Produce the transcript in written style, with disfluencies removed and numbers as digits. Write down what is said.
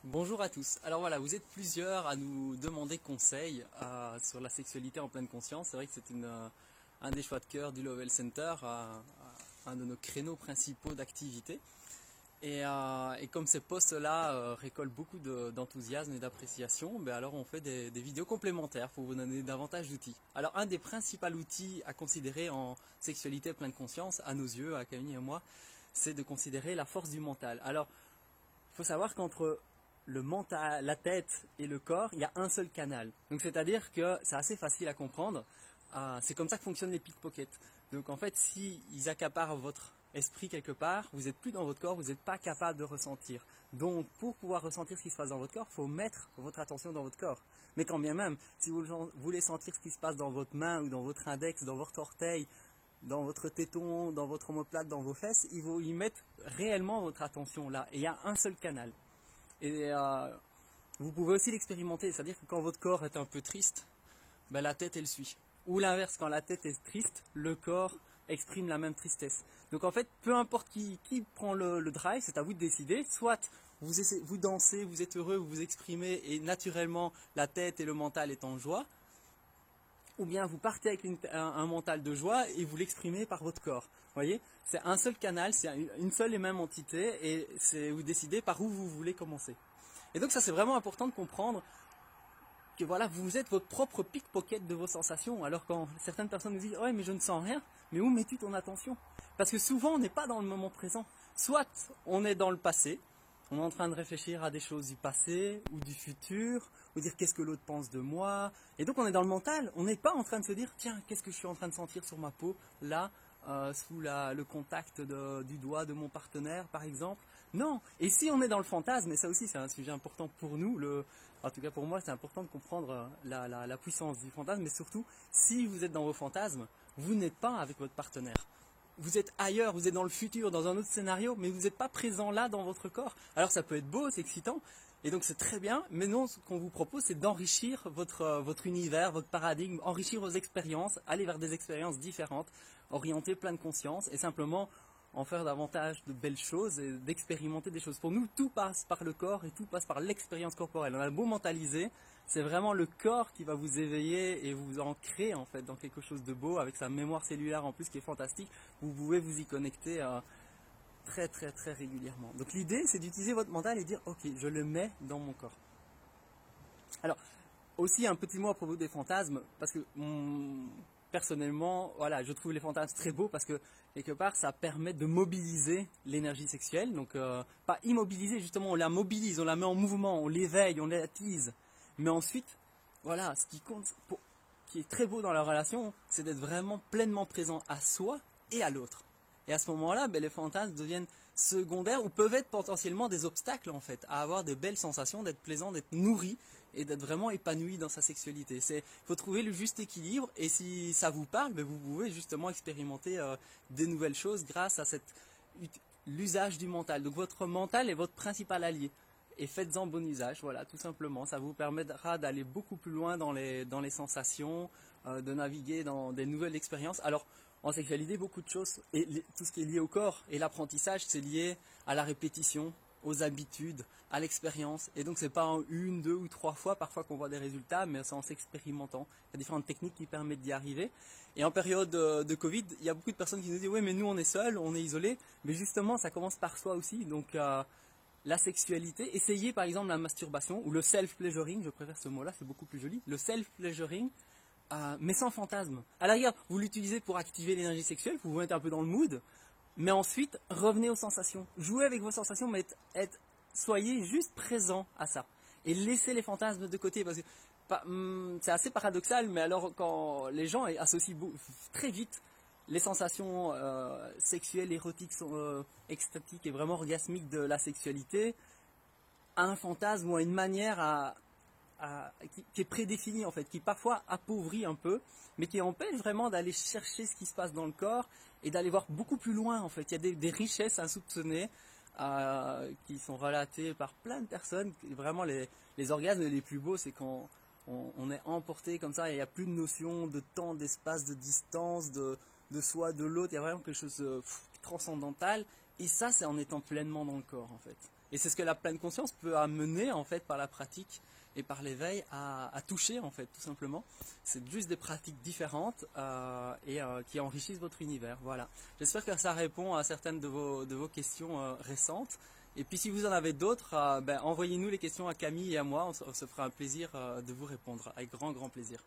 Bonjour à tous. Alors voilà, vous êtes plusieurs à nous demander conseil sur la sexualité en pleine conscience. C'est vrai que c'est un des choix de cœur du Lovell Center, un de nos créneaux principaux d'activité. Et comme ces posts-là récoltent beaucoup d'enthousiasme et d'appréciation, alors on fait des vidéos complémentaires pour vous donner davantage d'outils. Alors un des principaux outils à considérer en sexualité pleine conscience, à nos yeux, à Camille et moi, c'est de considérer la force du mental. Alors il faut savoir qu'entre le mental, la tête et le corps, il y a un seul canal. Donc c'est-à-dire que c'est assez facile à comprendre. C'est comme ça que fonctionnent les pickpockets. Donc en fait, si ils accaparent votre esprit quelque part, vous n'êtes plus dans votre corps, vous n'êtes pas capable de ressentir. Donc pour pouvoir ressentir ce qui se passe dans votre corps, il faut mettre votre attention dans votre corps. Mais quand bien même, si vous voulez sentir ce qui se passe dans votre main ou dans votre index, dans votre orteil, dans votre téton, dans votre omoplate, dans vos fesses, il faut y mettre réellement votre attention là. Et il y a un seul canal. Et vous pouvez aussi l'expérimenter, c'est-à-dire que quand votre corps est un peu triste, la tête elle suit. Ou l'inverse, quand la tête est triste, le corps exprime la même tristesse. Donc en fait, peu importe qui prend le drive, c'est à vous de décider. Soit vous dansez, vous êtes heureux, vous vous exprimez et naturellement la tête et le mental est en joie. Ou bien vous partez avec un mental de joie et vous l'exprimez par votre corps. Vous voyez, c'est un seul canal, c'est une seule et même entité et vous décidez par où vous voulez commencer. Et donc ça c'est vraiment important de comprendre que voilà, vous êtes votre propre pickpocket de vos sensations. Alors quand certaines personnes nous disent ouais mais je ne sens rien, mais où mets-tu ton attention? Parce que souvent on n'est pas dans le moment présent. Soit on est dans le passé, on est en train de réfléchir à des choses du passé ou du futur, ou dire qu'est-ce que l'autre pense de moi. Et donc on est dans le mental, on n'est pas en train de se dire tiens, qu'est-ce que je suis en train de sentir sur ma peau, là, sous le contact du doigt de mon partenaire par exemple. Non, et si on est dans le fantasme, et ça aussi c'est un sujet important pour nous, en tout cas pour moi c'est important de comprendre la puissance du fantasme, mais surtout si vous êtes dans vos fantasmes, vous n'êtes pas avec votre partenaire. Vous êtes ailleurs, vous êtes dans le futur, dans un autre scénario, mais vous n'êtes pas présent là dans votre corps. Alors ça peut être beau, c'est excitant, et donc c'est très bien, mais non, ce qu'on vous propose, c'est d'enrichir votre univers, votre paradigme, enrichir vos expériences, aller vers des expériences différentes, orienter plein de conscience, et simplement en faire davantage de belles choses et d'expérimenter des choses. Pour nous, tout passe par le corps et tout passe par l'expérience corporelle. On a beau mentaliser, c'est vraiment le corps qui va vous éveiller et vous ancrer en fait dans quelque chose de beau avec sa mémoire cellulaire en plus qui est fantastique. Vous pouvez vous y connecter très très très régulièrement. Donc l'idée c'est d'utiliser votre mental et dire ok, je le mets dans mon corps. Alors aussi un petit mot à propos des fantasmes parce que personnellement, voilà, je trouve les fantasmes très beaux parce que quelque part ça permet de mobiliser l'énergie sexuelle. Donc pas immobiliser, justement, on la mobilise, on la met en mouvement, on l'éveille, on l'attise. Mais ensuite, voilà, ce qui compte, qui est très beau dans la relation, c'est d'être vraiment pleinement présent à soi et à l'autre. Et à ce moment-là, les fantasmes deviennent secondaires ou peuvent être potentiellement des obstacles en fait, à avoir de belles sensations, d'être plaisant, d'être nourri et d'être vraiment épanoui dans sa sexualité. Il faut trouver le juste équilibre et si ça vous parle, vous pouvez justement expérimenter des nouvelles choses grâce à l'usage du mental. Donc votre mental est votre principal allié. Et faites-en bon usage, voilà, tout simplement. Ça vous permettra d'aller beaucoup plus loin dans les sensations, de naviguer dans des nouvelles expériences. Alors, en sexualité, beaucoup de choses, et tout ce qui est lié au corps et l'apprentissage, c'est lié à la répétition, aux habitudes, à l'expérience. Et donc, c'est pas en une, deux ou trois fois parfois qu'on voit des résultats, mais c'est en s'expérimentant. Il y a différentes techniques qui permettent d'y arriver. Et en période de Covid, il y a beaucoup de personnes qui nous disent, oui, mais nous, on est seuls, on est isolés. Mais justement, ça commence par soi aussi. Donc, la sexualité, essayez par exemple la masturbation ou le self-pleasuring, je préfère ce mot-là, c'est beaucoup plus joli, le self-pleasuring, mais sans fantasme. À la rigueur, vous l'utilisez pour activer l'énergie sexuelle, vous vous mettez un peu dans le mood, mais ensuite, revenez aux sensations. Jouez avec vos sensations, mais soyez juste présent à ça. Et laissez les fantasmes de côté, parce que c'est assez paradoxal, mais alors quand les gens associent très vite les sensations sexuelles, érotiques, extatiques et vraiment orgasmiques de la sexualité à un fantasme ou à une manière qui est prédéfinie en fait, qui parfois appauvrit un peu, mais qui empêche vraiment d'aller chercher ce qui se passe dans le corps et d'aller voir beaucoup plus loin en fait. Il y a des richesses insoupçonnées qui sont relatées par plein de personnes. Vraiment les orgasmes les plus beaux, c'est quand on est emporté comme ça et il n'y a plus de notion de temps, d'espace, de distance, de soi, de l'autre. Il y a vraiment quelque chose de transcendantal. Et ça, c'est en étant pleinement dans le corps en fait. Et c'est ce que la pleine conscience peut amener en fait par la pratique et par l'éveil à toucher en fait tout simplement. C'est juste des pratiques différentes qui enrichissent votre univers. Voilà. J'espère que ça répond à certaines de vos questions récentes. Et puis si vous en avez d'autres, envoyez-nous les questions à Camille et à moi. On se fera un plaisir de vous répondre avec grand plaisir.